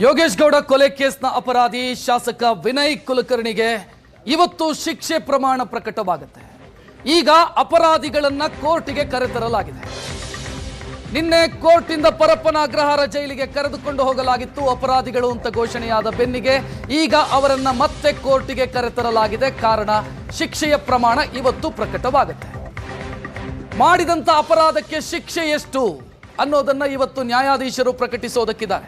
ಯೋಗೇಶ್ ಗೌಡ ಕೊಲೆ ಕೇಸ್ನ ಅಪರಾಧಿ ಶಾಸಕ ವಿನಯ್ ಕುಲಕರ್ಣಿಗೆ ಇವತ್ತು ಶಿಕ್ಷೆ ಪ್ರಮಾಣ ಪ್ರಕಟವಾಗುತ್ತೆ. ಈಗ ಅಪರಾಧಿಗಳನ್ನ ಕೋರ್ಟಿಗೆ ಕರೆತರಲಾಗಿದೆ. ನಿನ್ನೆ ಕೋರ್ಟಿಂದ ಪರಪ್ಪನ ಅಗ್ರಹಾರ ಜೈಲಿಗೆ ಕರೆದುಕೊಂಡು ಹೋಗಲಾಗಿತ್ತು ಅಪರಾಧಿಗಳು ಅಂತ ಘೋಷಣೆಯಾದ ಬೆನ್ನಿಗೆ ಈಗ ಅವರನ್ನ ಮತ್ತೆ ಕೋರ್ಟಿಗೆ ಕರೆತರಲಾಗಿದೆ. ಕಾರಣ ಶಿಕ್ಷೆಯ ಪ್ರಮಾಣ ಇವತ್ತು ಪ್ರಕಟವಾಗುತ್ತೆ. ಮಾಡಿದಂತ ಅಪರಾಧಕ್ಕೆ ಶಿಕ್ಷೆ ಎಷ್ಟು ಅನ್ನೋದನ್ನ ಇವತ್ತು ನ್ಯಾಯಾಧೀಶರು ಪ್ರಕಟಿಸೋದಕ್ಕಿದ್ದಾರೆ.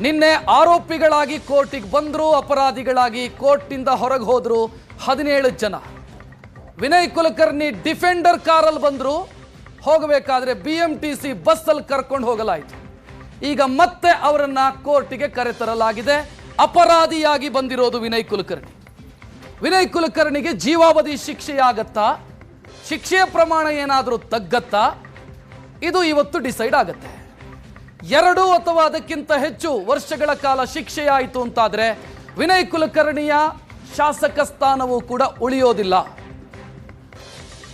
ನಿನ್ನೆ ಆರೋಪಿಗಳಾಗಿ ಕೋರ್ಟಿಗೆ ಬಂದ್ರು, ಅಪರಾಧಿಗಳಾಗಿ ಕೋರ್ಟಿಂದ ಹೊರಗೆ ಹೋದ್ರು 17 ಜನ. ವಿನಯ್ ಕುಲಕರ್ಣಿ ಡಿಫೆಂಡರ್ ಕಾರಲ್ಲಿ ಬಂದ್ರು, ಹೋಗಬೇಕಾದ್ರೆ BMTC ಬಸ್ಸಲ್ಲಿ ಕರ್ಕೊಂಡು ಹೋಗಲಾಯಿತು. ಈಗ ಮತ್ತೆ ಅವರನ್ನ ಕೋರ್ಟಿಗೆ ಕರೆತರಲಾಗಿದೆ. ಅಪರಾಧಿಯಾಗಿ ಬಂದಿರೋದು ವಿನಯ್ ಕುಲಕರ್ಣಿ. ವಿನಯ್ ಕುಲಕರ್ಣಿಗೆ ಜೀವಾವಧಿ ಶಿಕ್ಷೆಯಾಗತ್ತಾ, ಶಿಕ್ಷೆಯ ಪ್ರಮಾಣ ಏನಾದರೂ ತಗ್ಗತ್ತಾ, ಇದು ಇವತ್ತು ಡಿಸೈಡ್ ಆಗುತ್ತೆ. 2 ಅಥವಾ ಅದಕ್ಕಿಂತ ಹೆಚ್ಚು ವರ್ಷಗಳ ಕಾಲ ಶಿಕ್ಷೆಯಾಯಿತು ಅಂತಾದರೆ ವಿನಯ್ ಕುಲಕರ್ಣಿಯ ಶಾಸಕ ಸ್ಥಾನವೂ ಕೂಡ ಉಳಿಯೋದಿಲ್ಲ.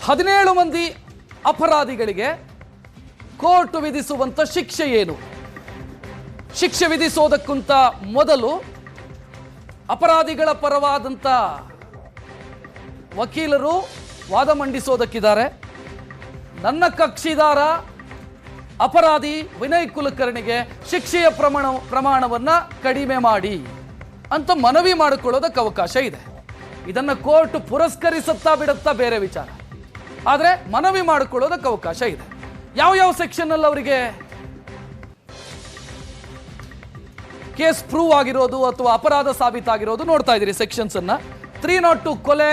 17 ಮಂದಿ ಅಪರಾಧಿಗಳಿಗೆ ಕೋರ್ಟ್ ವಿಧಿಸುವಂತ ಶಿಕ್ಷೆ ಏನು? ಶಿಕ್ಷೆ ವಿಧಿಸೋದಕ್ಕಿಂತ ಮೊದಲು ಅಪರಾಧಿಗಳ ಪರವಾದಂಥ ವಕೀಲರು ವಾದ ಮಂಡಿಸೋದಕ್ಕಿದ್ದಾರೆ. ನನ್ನ ಕಕ್ಷಿದಾರ ಅಪರಾಧಿ ವಿನಯ್ ಕುಲಕರ್ಣಿಗೆ ಶಿಕ್ಷೆಯ ಪ್ರಮಾಣವನ್ನು ಕಡಿಮೆ ಮಾಡಿ ಅಂತ ಮನವಿ ಮಾಡಿಕೊಳ್ಳೋದಕ್ಕೆ ಅವಕಾಶ ಇದೆ. ಇದನ್ನು ಕೋರ್ಟ್ ಪುರಸ್ಕರಿಸುತ್ತಾ ಬಿಡುತ್ತಾ ಬೇರೆ ವಿಚಾರ, ಆದರೆ ಮನವಿ ಮಾಡಿಕೊಳ್ಳೋದಕ್ಕೆ ಅವಕಾಶ ಇದೆ. ಯಾವ ಸೆಕ್ಷನ್ನಲ್ಲಿ ಅವರಿಗೆ ಕೇಸ್ ಪ್ರೂವ್ ಆಗಿರೋದು ಅಥವಾ ಅಪರಾಧ ಸಾಬೀತಾಗಿರೋದು ನೋಡ್ತಾ ಇದ್ದೀರಿ. ಸೆಕ್ಷನ್ಸ್ ಅನ್ನ 302 ಕೊಲೆ,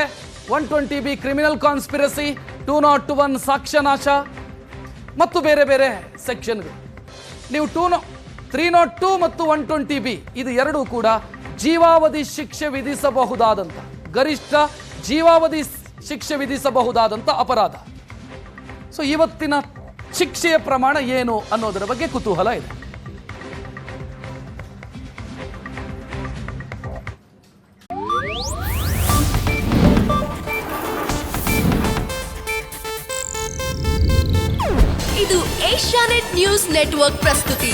120B ಕ್ರಿಮಿನಲ್ ಕಾನ್ಸ್ಪಿರಸಿ, 201 ಸಾಕ್ಷ್ಯನಾಶ ಮತ್ತು ಬೇರೆ ಬೇರೆ ಸೆಕ್ಷನ್ಗಳು. ನೀವು 302 ಮತ್ತು 120B ಇದು ಎರಡೂ ಕೂಡ ಜೀವಾವಧಿ ಶಿಕ್ಷೆ ವಿಧಿಸಬಹುದಾದಂಥ, ಗರಿಷ್ಠ ಜೀವಾವಧಿ ಶಿಕ್ಷೆ ವಿಧಿಸಬಹುದಾದಂಥ ಅಪರಾಧ. ಸೊ ಇವತ್ತಿನ ಶಿಕ್ಷೆಯ ಪ್ರಮಾಣ ಏನು ಅನ್ನೋದರ ಬಗ್ಗೆ ಕುತೂಹಲ ಇದೆ. ಇದು ಏಷ್ಯಾನೆಟ್ ನ್ಯೂಸ್ ನೆಟ್ವರ್ಕ್ ಪ್ರಸ್ತುತಿ.